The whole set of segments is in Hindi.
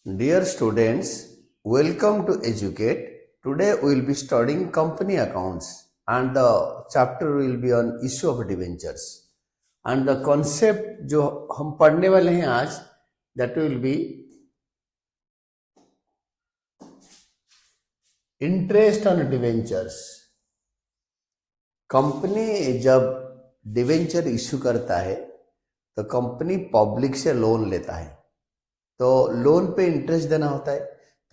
Dear students, welcome to Educate. Today we will be studying company accounts and the chapter will be on issue of debentures. And the concept जो हम पढ़ने वाले हैं आज that will be interest on debentures. Company जब डिवेंचर इश्यू करता है तो कंपनी पब्लिक से लोन लेता है, तो लोन पे इंटरेस्ट देना होता है,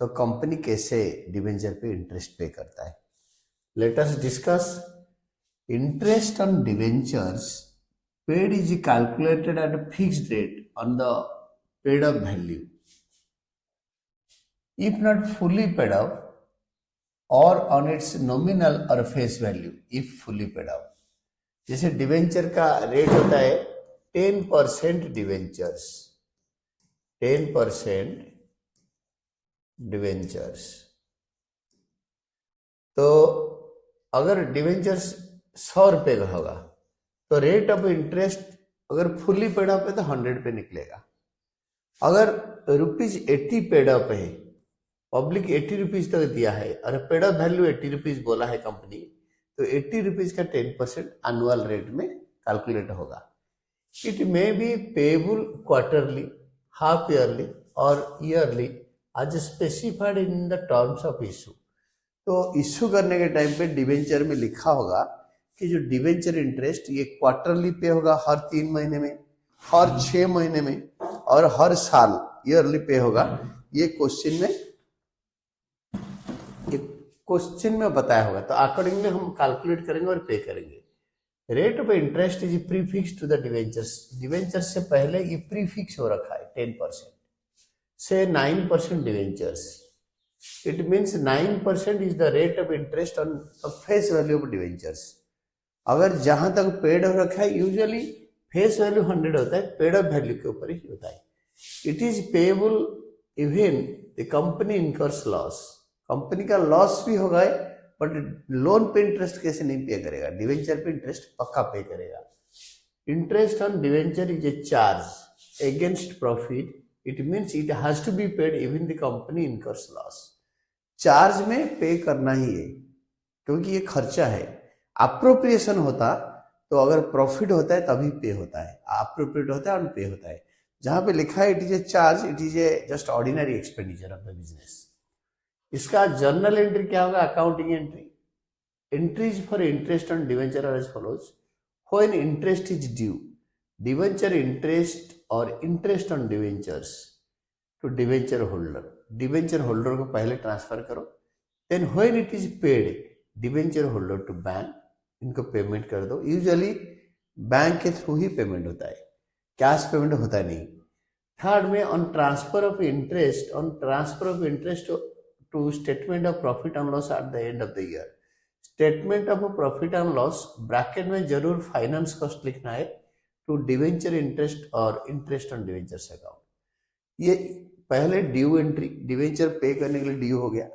तो कंपनी कैसे डिवेंचर पे इंटरेस्ट पे करता है. Let us discuss. Interest on debentures paid is calculated at a fixed rate on the paid up value if not fully paid up और ऑन इट्स नॉमिनल और face value if fully paid up. जैसे डिवेंचर का रेट होता है 10% डिवेंचर्स, 10% डिवेंचर्स. तो अगर डिवेंचर्स 100 रुपए का होगा तो रेट ऑफ इंटरेस्ट अगर फुल्ली पेड अप है तो 100 पे निकलेगा. अगर ₹80 पेड अप है, पब्लिक 80 रुपीज तक दिया है और पेड अप वैल्यू 80 रुपीज बोला है कंपनी, तो 80 रुपीज का 10% एनुअल रेट में कैलकुलेट होगा. It may be payable quarterly, half yearly और ईयरली आज specified in the terms of issue. तो इशू करने के टाइम पे डिवेंचर में लिखा होगा कि जो डिवेंचर इंटरेस्ट ये क्वार्टरली पे होगा हर 3 महीने में, हर 6 महीने में और हर साल ईयरली पे होगा. ये क्वेश्चन में बताया होगा, तो अकॉर्डिंगली हम कैलकुलेट करेंगे और पे करेंगे. Rate of interest is prefix to the debentures. Debentures से पहले ये प्रीफिक्स हो रखा है 10%. से 9% debentures, it means 9% is the rate of interest on face value of debentures. अगर जहां तक पेड हो रखा है यूजुअली फेस वैल्यू 100 होता है, पेड ऑफ वैल्यू के ऊपर ही होता है. It is payable even the company incurs loss. Company का लॉस भी होगा बट लोन पे इंटरेस्ट कैसे नहीं पे करेगा, डिवेंचर पे इंटरेस्ट पक्का पे करेगा. Interest on debenture is a charge against profit. It means it has to be paid even the company incurs loss. Charge में पे करना ही है क्योंकि ये खर्चा है. अप्रोप्रिएशन होता तो अगर प्रॉफिट होता है तभी पे होता है, अप्रोप्रिएट होता है और पे होता है. जहां पे लिखा है it is a charge, it is a just ordinary expenditure of the business. इसका जर्नल एंट्री क्या होगा, accounting entry. Entries for interest on debenture are as follows. When interest is due, debenture interest और interest on debentures to debenture holder. Debenture holder को पहले ट्रांसफर करो. Then when it is paid, debenture holder to bank, इनको पेमेंट कर दो. यूजुअली बैंक के थ्रू ही पेमेंट होता है, कैश पेमेंट होता नहीं. थर्ड में on transfer of interest, on transfer of interest to statement of profit and loss at the end of the year. Statement of profit and loss bracket में जरूर फाइनेंस कॉस्ट लिखना है टू डिवेंचर इंटरेस्ट और इंटरेस्ट ऑन डिवेंचर्स अकाउंट. ये पहले ड्यू एंट्री, डिवेंचर पे करने के लिए ड्यू हो गया,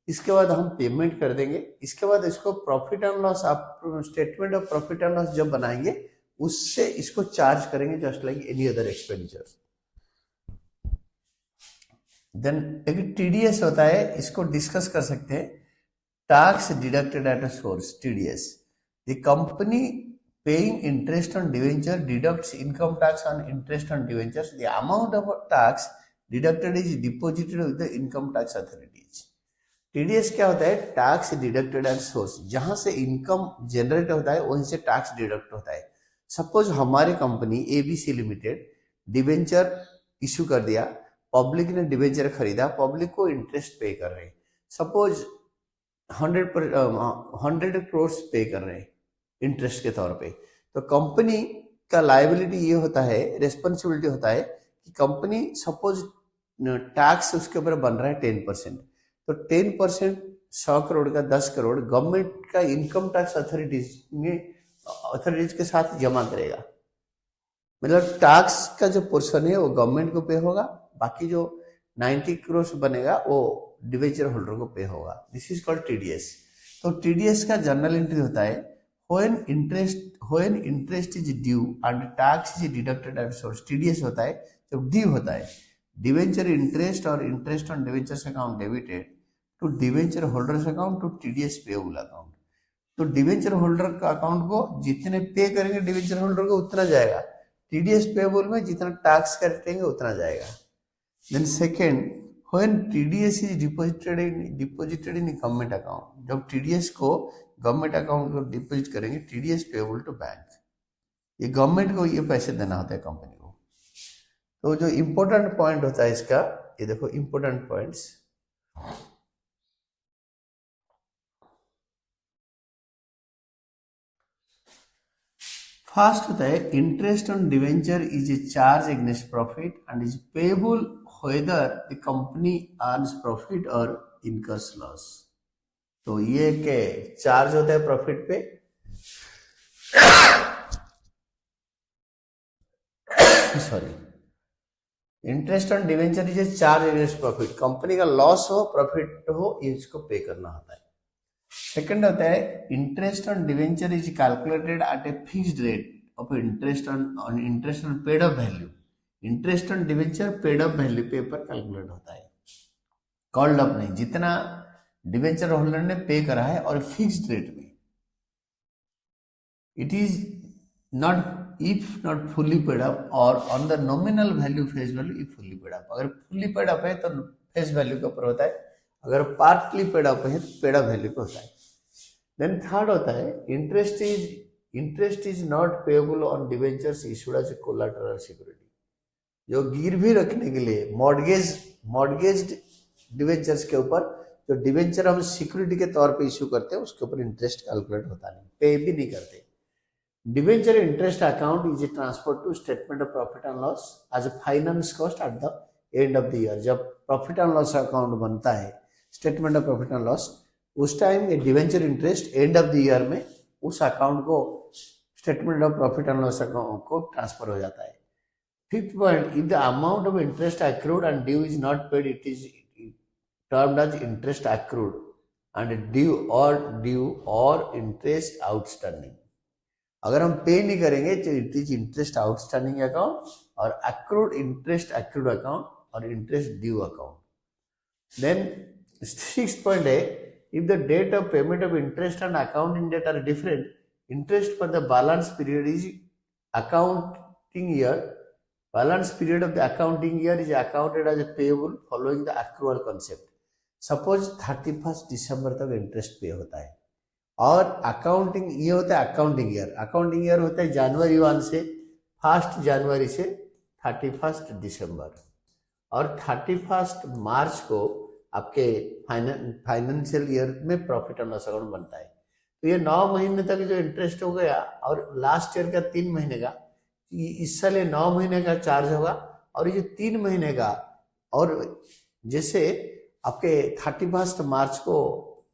इसके बाद हम पेमेंट कर देंगे. इसके बाद इसको प्रॉफिट एंड लॉस, आप statement of profit and loss जब बनाएंगे उससे इसको चार्ज करेंगे just like any other expenditure. Then एक टीडीएस होता है, इसको डिस्कस कर सकते हैं. Tax deducted at a source, TDS. The company paying interest on debenture deducts income tax on interest on debentures. The amount of tax deducted is deposited with the income tax authorities. TDS क्या होता है, टैक्स डिडक्टेड एट सोर्स. जहां से इनकम जनरेट होता है वहीं से टैक्स डिडक्ट होता है. सपोज हमारी company ABC limited debenture issue कर दिया, पब्लिक ने डिवेंचर खरीदा, पब्लिक को इंटरेस्ट पे कर रहे हैं. सपोज 100 करोड़ पे कर रहे हैं इंटरेस्ट के तौर पे, तो कंपनी का लायबिलिटी ये होता है, रेस्पॉन्सिबिलिटी होता है कि कंपनी सपोज टैक्स उसके ऊपर बन रहा है 10%, तो 10% 100 करोड़ का 10 करोड़ गवर्नमेंट का इनकम टैक्स अथॉरिटीज के साथ जमा करेगा. मतलब टैक्स का जो पोर्शन है वो गवर्नमेंट को पे होगा, बाकी जो 90 करोड़ बनेगा वो डिवेंचर होल्डर को पे होगा. This is called TDS. तो टीडीएस का जर्नल एंट्री होता है when interest is due and tax is deducted at source. TDS होता है जब ड्यू होता है, डिवेंचर इंटरेस्ट और interest on debentures account debited to debenture holders account to TDS payable account. तो डिवेंचर होल्डर का अकाउंट को जितने पे करेंगे डिवेंचर होल्डर को उतना जाएगा, टीडीएस पेएबल में जितना टैक्स कटेंगे उतना जाएगा। Then second, when TDS is deposited in government account, जब टीडीएस को गवर्नमेंट अकाउंट को डिपॉजिट करेंगे, टीडीएस पेएबल टू बैंक, ये गवर्नमेंट को ये पैसे देना होता है कंपनी को। तो जो इंपॉर्टेंट पॉइंट होता है इसका, ये देखो इंपॉर्टेंट पॉइंट्स। फर्स्ट होता है interest on debenture is a charge against profit and is payable whether the company earns profit और इनकर्स लॉस। तो ये के चार्ज होता है प्रॉफिट पे, sorry, interest on debenture is a charge against profit, company का लॉस हो प्रॉफिट हो ये इसको पे करना होता है। सेकंड होता है interest on debenture is calculated at a fixed rate of interest on interest on paid up value. Interest on debenture paid up value पे पर कैलकुलेट होता है, कॉल्ड अप नहीं, जितना डिवेंचर होल्डर ने पे करा है और फिक्स्ड रेट में। It is not if not fully paid up और on the nominal value face value if fully paid up. अगर फुल्ली पेड अप है तो फेस वैल्यू के ऊपर होता है, अगर पार्टली पेड अप है तो पेड अप वैल्यू पे होता है। देन थर्ड होता है interest is not payable on debentures issued as collateral security. जो गिरवी रखने के लिए मॉर्गेज्ड डिवेंचर्स के ऊपर जो डिवेंचर हम सिक्योरिटी के तौर पे इशू करते हैं उसके ऊपर इंटरेस्ट कैलकुलेट होता नहीं, पे भी नहीं करते। Debenture interest account is transfer to statement of profit and loss as a finance cost at the end of the year. जब प्रॉफिट एंड लॉस अकाउंट बनता है, statement of profit and loss, उस टाइम ये debenture interest end of the year में उस अकाउंट को statement of profit and loss account को ट्रांसफर हो जाता है। Fifth point, if the amount of interest accrued and due is not paid, it is termed as interest accrued and due और इंटरेस्ट आउटस्टैंडिंग। अगर हम पे नहीं करेंगे तो it is interest outstanding account और अक्रूड इंटरेस्ट अक्रूड अकाउंट और interest due account. Then sixth point है, if the date of payment of interest and accounting date are different, interest for the balance period is accounting year, balance period of the accounting year is accounted as a payable following the accrual concept। Suppose 31 दिसंबर तक इंटरेस्ट पे होता है और अकाउंटिंग ये होता है अकाउंटिंग ईयर होता है जनवरी 1 से 1 जनवरी से 31 दिसंबर, और 31 मार्च को आपके फाइनेंशियल ईयर में प्रॉफिट एंड लॉस अकाउंट बनता है। तो ये 9 महीने तक जो इंटरेस्ट हो गया और लास्ट ईयर का 3 महीने का, इस साल 9 महीने का चार्ज होगा और ये 3 महीने का, और जैसे आपके 31 मार्च को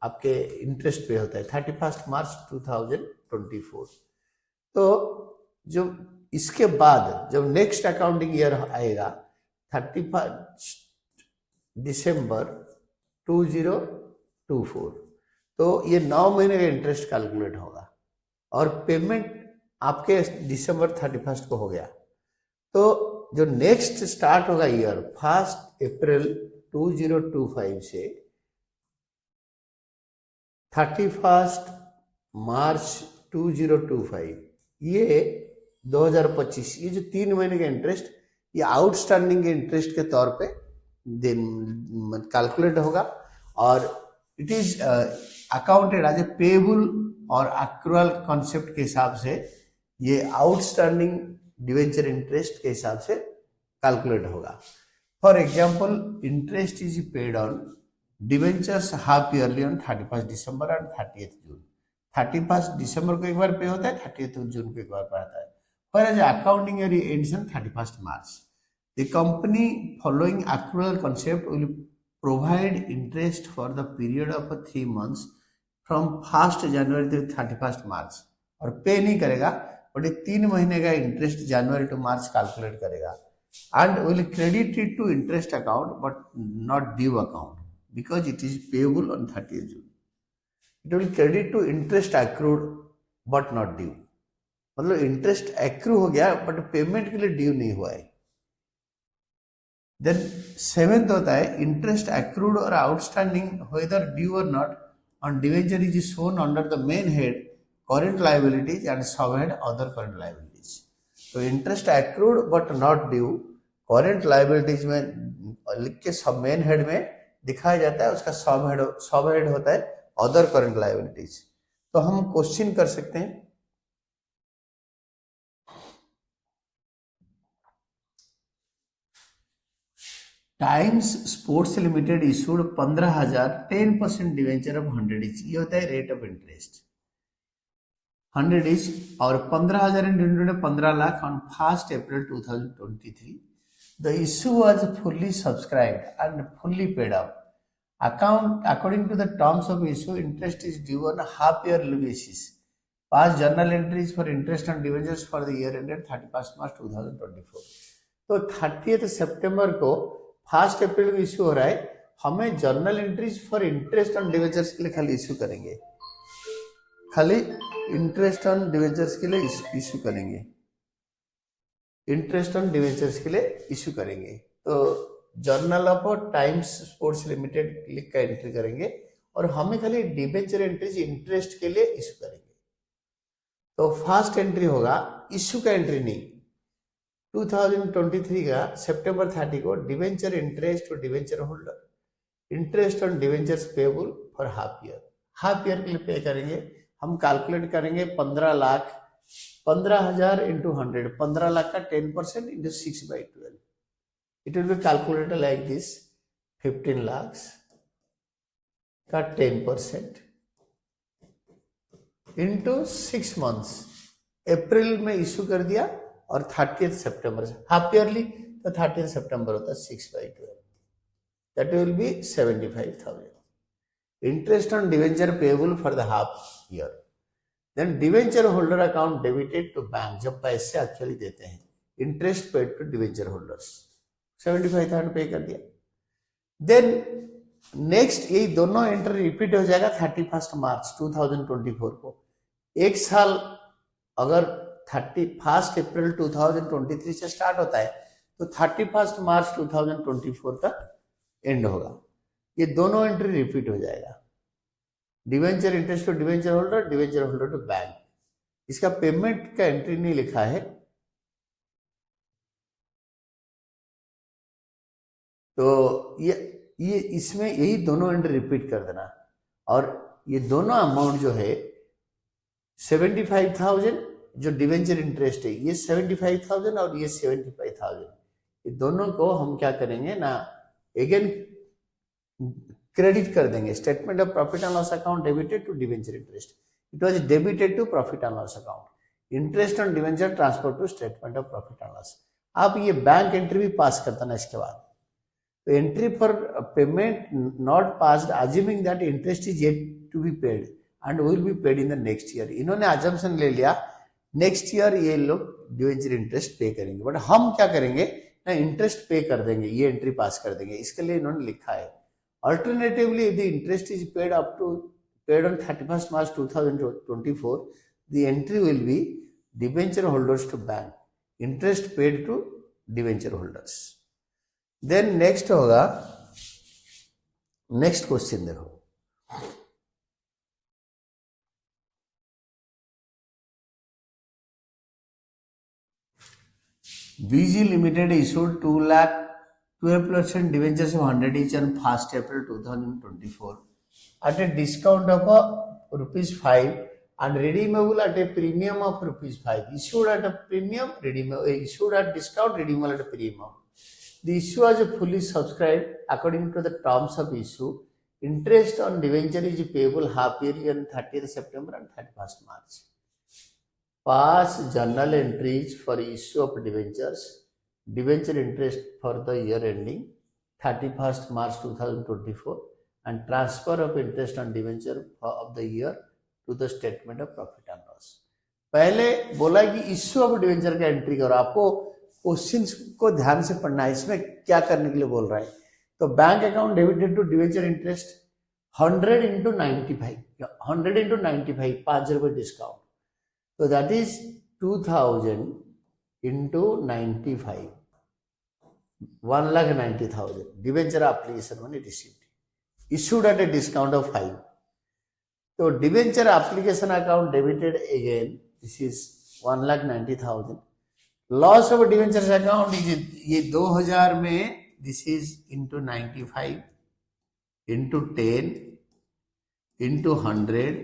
आपके इंटरेस्ट पे होता है 31 मार्च 2024। तो जो इसके बाद जब नेक्स्ट अकाउंटिंग ईयर आएगा 31 दिसंबर 2024, तो ये 9 महीने का इंटरेस्ट कैलकुलेट होगा और पेमेंट आपके दिसंबर 31 को हो गया। तो जो नेक्स्ट स्टार्ट होगा ईयर 1 अप्रैल 2025 से 31 मार्च 2025, ये 2025, ये जो 3 महीने का इंटरेस्ट ये आउटस्टैंडिंग के इंटरेस्ट के तौर पे कैलकुलेट होगा और it is accounted as a payable और एक्रूअल कॉन्सेप्ट के हिसाब से ये आउटस्टैंडिंग डिवेंचर इंटरेस्ट के हिसाब से कैलकुलेट होगा। For example, interest is paid on debentures half yearly on 31 December and 30 जून। 31 दिसंबर को एक बार पे होता है, 30 जून को एक बार पे आता है। For as accounting year ends on 31 March. The company following accrual concept will provide interest for the period of 3 months from 1 January to 31 March, और पे नहीं करेगा बट 3 महीने का interest January to March calculate करेगा and will credit it to interest account but not due account because it is payable on 30 June. It will credit to interest accrued but not due, मतलब इंटरेस्ट एक्रू हो गया बट पेमेंट के लिए ड्यू नहीं हुआ है। देन सेवेंथ होता है इंटरेस्ट एक्रूड और आउटस्टैंडिंग वेदर ड्यू और not on debenture is shown under the main head current liabilities and सब हेड अदर करंट लायबिलिटीज। तो interest accrued but not due current liabilities में लिख के सब मेन हेड में दिखाया जाता है, उसका सब हेड होता है अदर करंट लायबिलिटीज। तो हम क्वेश्चन कर सकते हैं times sports limited issued 15,000 10% debenture of 100 etch, ये होता है रेट ऑफ इंटरेस्ट 100 इच, और 15,000 into 15 lakh on 1 April 2023 the issue was fully subscribed and fully paid up according to the terms of issue interest is due on a half yearly basis. Pass journal entries for interest and debentures for the year ended 31st March 2024। तो 30th September को 1 April को इश्यू हो रहा है, हमें journal entries for interest on debentures के लिए खाली इश्यू करेंगे, खाली इंटरेस्ट ऑन डिवेंचर्स के लिए इश्यू करेंगे, इंटरेस्ट ऑन डिवेंचर्स के लिए इश्यू करेंगे। तो journal of times sports limited लिख का एंट्री करेंगे और हमें खाली डिबेंचर एंट्रीज इंटरेस्ट के लिए इश्यू करेंगे। तो फर्स्ट एंट्री होगा, इश्यू का एंट्री नहीं, 2023 का सितंबर 30 को डिवेंचर इंटरेस्ट और debenture holder interest on debentures payable for half year के लिए पे करेंगे। हम कैलकुलेट करेंगे 15 लाख 15,000 इंटू 100, 15 लाख का 10% into 6/12, it will be calculated like this 15 lakhs का 10% into 6 months, अप्रैल में इशू कर दिया और 30th सितंबर से हाफ ईयरली, तो 30th सितंबर होता है 6/12, that will be 75,000 interest on debenture payable for the half year। then debenture holder account debited to bank, जब पैसे एक्चुअली देते हैं, interest paid to debenture holders 75,000 pay कर दिया। देन नेक्स्ट यही दोनों एंट्री रिपीट हो जाएगा 31 मार्च 2024 को। एक साल अगर 31 अप्रैल 2023 से स्टार्ट होता है तो 31 मार्च 2024 तक एंड होगा। ये दोनों एंट्री रिपीट हो जाएगा, debenture interest to debenture holder to bank. इसका पेमेंट का एंट्री नहीं लिखा है, तो ये इसमें यही दोनों एंट्री रिपीट कर देना। और ये दोनों अमाउंट जो है 75,000 जो डिवेंचर इंटरेस्ट है, ये 75,000 और ये 75,000, ये दोनों को हम क्या करेंगे ना, अगेन क्रेडिट कर देंगे। Statement of profit and loss account debited to debenture interest, it was debited to profit and loss account, interest on debenture transfer to statement of profit and loss. आप ये बैंक एंट्री भी पास करता ना इसके बाद। तो entry for payment not passed assuming that interest is yet to be paid and will be paid in the next year. इन्होंने अजम्पशन ले लिया नेक्स्ट ईयर ये लोग डिवेंचर इंटरेस्ट पे करेंगे, बट हम क्या करेंगे ना, इंटरेस्ट पे कर देंगे, ये एंट्री पास कर देंगे। इसके लिए इन्होंने लिखा है alternatively the interest is paid on 31st March 2024 the entry will be debenture holders to bank, interest paid to debenture holders। Then next होगा, नेक्स्ट क्वेश्चन देखो, BG limited issued 2,12% debentures of 100 each on 1 April 2024 at a discount of ₹5 and redeemable at a premium of ₹5, issued at a premium, issued at discount, redeemable at a premium। The issue was fully subscribed according to the terms of issue. Interest on debenture is payable half yearly on 30th September and 31st March। Pass journal entries for issue of debentures, debenture interest for the year ending 31st March 2024 and transfer of interest on debenture of the year to the statement of profit and loss। पहले बोला कि इश्यू ऑफ डिवेंचर का एंट्री करो, आपको क्वेश्चंस को ध्यान से पढ़ना है, इसमें क्या करने के लिए बोल रहा है। तो bank account debited to debenture interest 100 into 95, 100 into 95, 5 रुपए डिस्काउंट, तो that is 2000 into 95, 1,90,000 debenture application money received issued at a discount of 5. तो debenture application account debited again this is 1,90,000. Loss of debentures account is ये 2000 में this is into 95 into 10 into 100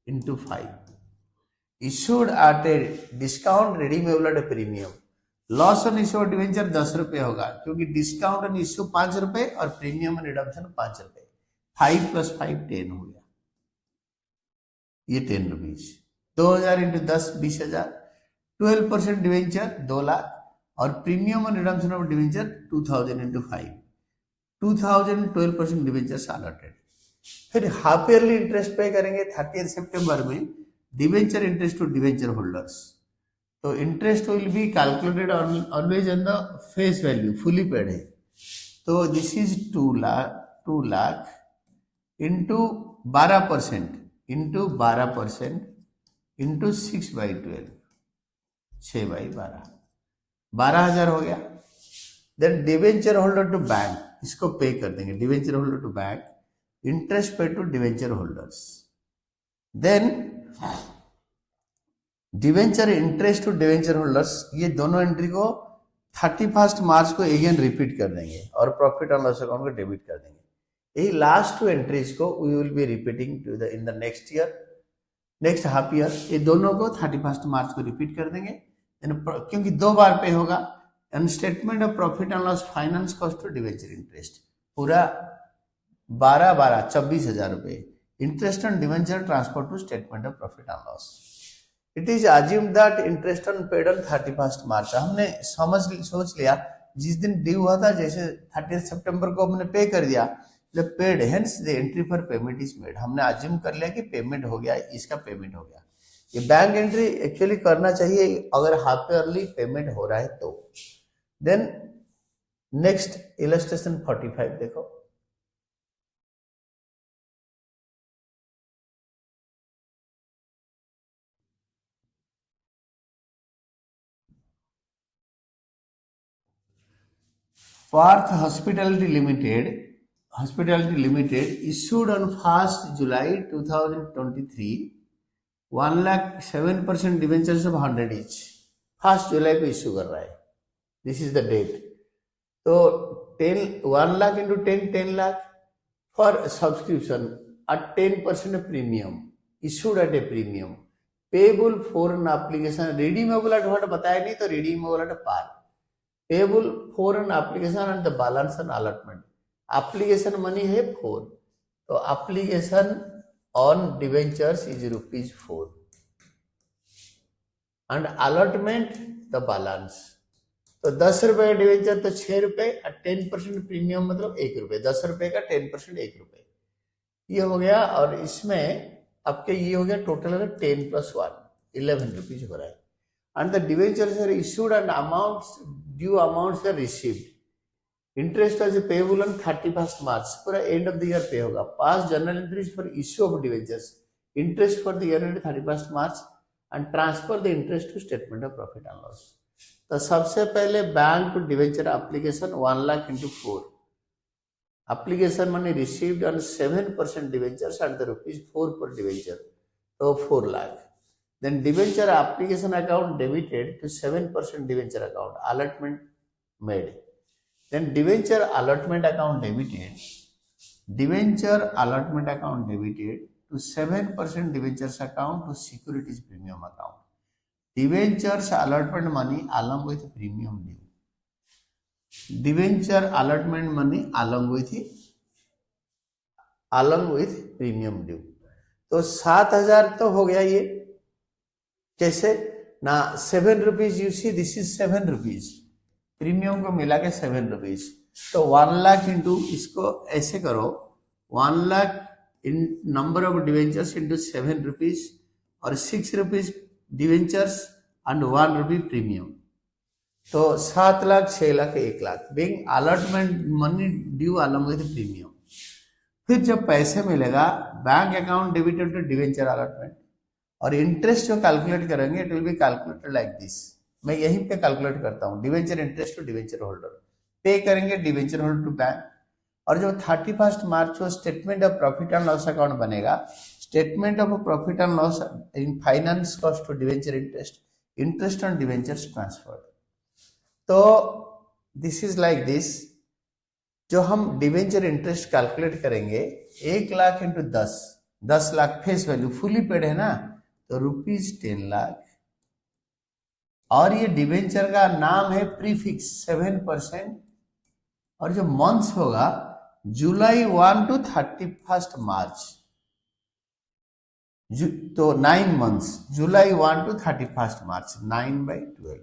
into 5 issued at a discount redeemable eight a premium. Loss on issue debenture 10 रुपए होगा क्योंकि डिस्काउंट ऑन इश्यू 5 रुपए और प्रीमियम ऑन रिडम्पशन 5 रुपए. 5 + 5 10 हो गया. ये 10 रुपीज. 2000 इंटू 10 20,000. 12% डिवेंचर 2 लाख और premium on redemption of debenture 2000 into 5. 2000 12% debenture allotted. फिर हाफ ईयरली इंटरेस्ट पे करेंगे 30 सितंबर में. Debenture interest to debenture holders. तो interest will be calculated always on the face value fully paid है. तो this is 2 lakh into 12% into 12% into 6/12 6/12 12,000 हो गया. Then debenture holder to bank इसको पे कर देंगे. Debenture holder to bank interest pay to debenture holders. Then debenture interest to debenture holders ये दोनों एंट्री को 31 मार्च को अगेन रिपीट कर देंगे और प्रॉफिट एंड लॉस अकाउंट को डेबिट कर देंगे. यही लास्ट 2 एंट्रीज को we will be repeating to the in the next year next half year. ये दोनों को 31 मार्च को रिपीट कर देंगे क्योंकि 2 बार पे होगा. And statement of profit and loss finance cost to debenture interest पूरा 12 24,000 रुपए. Interest on debenture transfer to statement of profit and loss. It is assume that interest on paid on 31 March. हमने सोच लिया जिस दिन ड्यू हुआ था जैसे 30 सितंबर को हमने पे कर दिया the paid hence the entry for payment is made. हमने अज्यूम कर लिया कि पेमेंट हो गया इसका पेमेंट हो गया. ये बैंक एंट्री एक्चुअली करना चाहिए अगर हाफ ईयरली पेमेंट हो रहा है तो. देन नेक्स्ट इलस्ट्रेशन 45 देखो. Parth Hospitality Limited issued on 1st July 2023 1,07% डिवेंचर्स ऑफ 100 each. 1st जुलाई को इश्यू कर रहा है. This is the date. तो 1 lakh into 10 lakh for subscription at 10% premium issued at a premium payable for an application redeemable at what बताया नहीं तो redeemable at par. Payable for an application and the balance and allotment. Application money है 4. तो application on debentures is ₹4 and allotment the balance. तो 10 रुपए का डिवेंचर तो 6 रुपए और 10% प्रीमियम मतलब 1 रुपए. 10 रुपए का 10% 1 रुपए ये हो गया. और इसमें आपके ये हो गया टोटल 10 + 1 11 रुपीज हो रहा है. And the debentures are issued and due amounts are received. Interest was payable on 31st March. पूरा end of the year पे होगा. Past journal entries for issue of debentures. Interest for the year ended 31st March and transfer the interest to statement of profit and loss. तो सबसे पहले bank to debenture application 1 lakh into 4. Application money received on 7% debentures at the ₹4 per debenture तो 4 lakh. Then debenture application account debited to 7% debenture account allotment made. Then debenture allotment account debited. Debenture allotment account debited to 7% debentures account to securities premium account. Debentures allotment money along with premium due. Debenture allotment money along with premium due. तो 7,000 तो हो गया. ये कैसे ना 7 rupees you see this is 7 rupees premium को मिला के 7 रुपीज. तो 1 लाख इंटू इसको ऐसे करो 1 lakh in number of debentures into 7 rupees और 6 rupees debentures and 1 rupee premium. तो 7 lakh 6 lakh 1 lakh being allotment money due along with premium. फिर जब पैसे मिलेगा bank account debited to debenture allotment और इंटरेस्ट जो कैलकुलेट करेंगे it will be calculated like this. मैं यहीं पे कैलकुलेट करता हूँ debenture interest to debenture holder. Pay करेंगे डिवेंचर होल्डर टू बैंक। और जो 31 मार्च को statement of profit and loss account बनेगा, statement of profit and loss in finance cost to debenture interest, interest on debentures transferred. तो दिस इज लाइक दिस। जो हम डिवेंचर इंटरेस्ट कैलकुलेट करेंगे 1 lakh into 10 lakh face value fully paid है ना, तो ₹10 लाख। और ये डिवेंचर का नाम है प्रीफिक्स 7%। और जो मंथ्स होगा जुलाई 1 to 31 मार्च, तो 9 मंथ्स, जुलाई 1 to 31 मार्च, 9/12।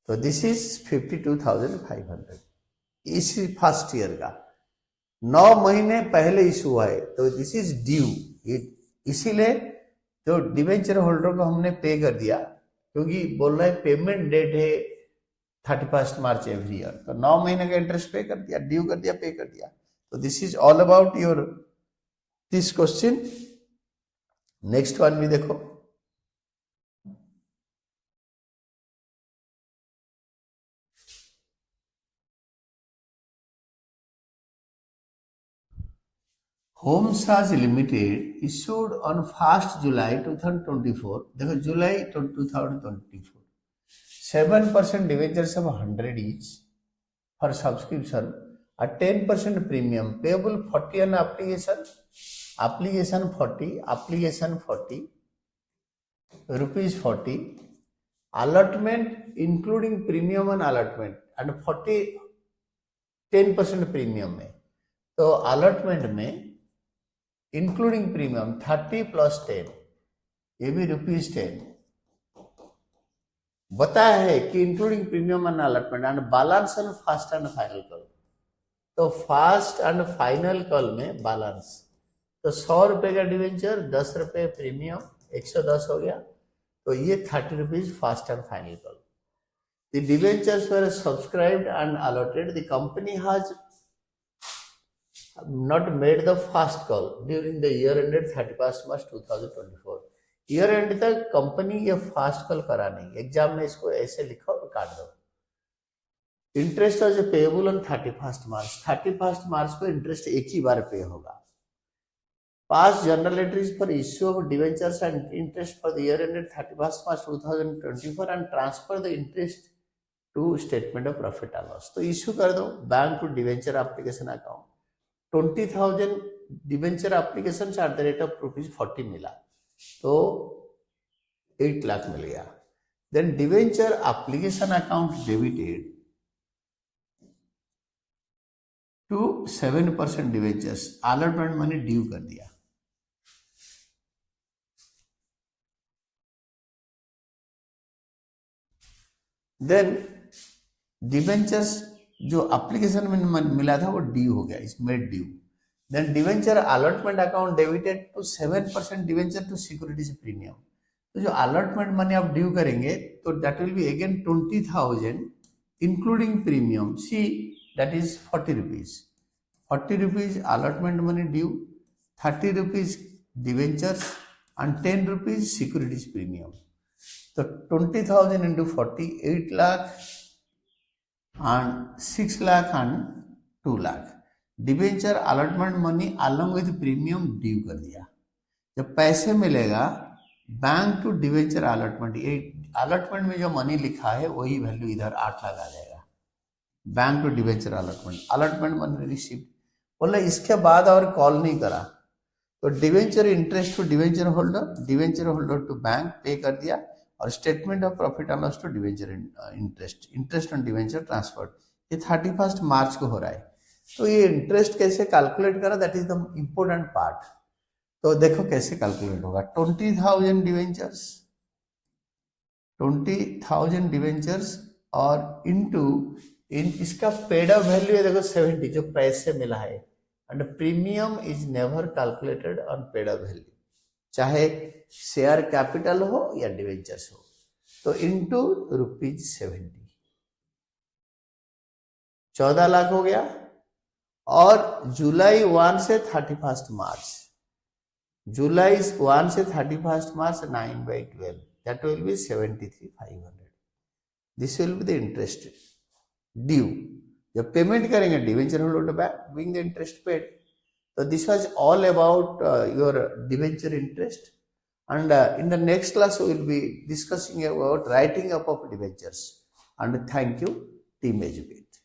तो दिस इज 52,500 इसी फर्स्ट ईयर का। 9 महीने पहले इशू हुआ है, तो दिस इज ड्यू। इसीलिए जो डिवेंचर होल्डर को हमने पे कर दिया, क्योंकि बोल रहे पेमेंट डेट है 31 मार्च एवरी ईयर, तो 9 महीने का इंटरेस्ट पे कर दिया, ड्यू कर दिया, पे कर दिया। तो this is all about your this question. Next one भी देखो। होमसाज लिमिटेड इशूड ऑन 1 जुलाई 2024। देखो जुलाई 2024 7% debentures of 100 each for subscription at 10% premium payable 40 on application 40 rupees 40 allotment including premium and allotment and 40 10% premium में। तो allotment में इंक्लूडिंग प्रीमियम 30 + 10, ये भी ₹10 बताया है कि including premium and allotment and balance and first and final call. तो फर्स्ट एंड फाइनल कॉल में बैलेंस, तो 100 रुपए का डिवेंचर, 10 रुपए प्रीमियम, 110 हो गया। तो ये 30 rupees first and final call. The debentures were subscribed and allotted. The company has not made the first call during the year ended 31 March 2024। Year and तक कंपनी ये फास्ट कॉल करा नहीं। एग्जाम में इसको ऐसे लिखो और काट दो। इंटरेस्ट आज पेएबल ऑन 31 मार्च। 31 मार्च को इंटरेस्ट एक ही बार पे होगा। Pass general entries for issue of debentures and interest for the year ended 31 March 2024 and transfer the interest to statement of profit and loss. तो इश्यू कर दो bank to debenture application account. 20,000 debenture application at the rate of ₹40 मिला, तो 8 लाख मिल गया। Then debenture application account debited to 7% debentures, allotment money due कर दिया। देन डिवेंचर्स जो एप्लीकेशन में मिला था वो ड्यू हो गया, is made due. Then debenture allotment account debited to 7% debenture to securities premium. तो जो अलॉटमेंट मनी आप ड्यू करेंगे तो that will be again 20,000 including premium, see that is 40 rupees. 40 rupees allotment money due, 30 rupees debentures and 10 rupees securities premium. तो 20,000 into 40, 8 lakh and 6 lakh and 2 lakh। Debenture allotment money along with premium due कर दिया। जब पैसे मिलेगा बैंक टू डिवेंचर अलॉटमेंट, ये अलॉटमेंट में जो मनी लिखा है वही वैल्यू इधर 8 लाख आ जाएगा। Bank to debenture allotment money received. बोला इसके बाद और कॉल नहीं करा, तो debenture interest to debenture holder to bank pay कर दिया, और statement of profit and loss to debenture interest on debenture transferred. ये 31 मार्च को हो रहा है। तो ये इंटरेस्ट कैसे कैलकुलेट करा, that is the important part. तो देखो कैसे कैलकुलेट होगा। 20,000 डिवेंचर्स और इनटू इसका पेड अप वैल्यू है देखो 70, जो पैसे मिला है, and premium is never calculated on paid up value, चाहे शेयर कैपिटल हो या डिवेंचर्स हो। तो इंटू ₹70, 14 लाख हो गया। और जुलाई 1 से 31 मार्च, जुलाई 1 से 31 मार्च 9/12, that will be 73,500. This will be the interest due, जब पेमेंट करेंगे debenture holder being the interest paid. So this was all about your debenture interest, and in the next class we will be discussing about writing up of debentures. And thank you, Team Educate.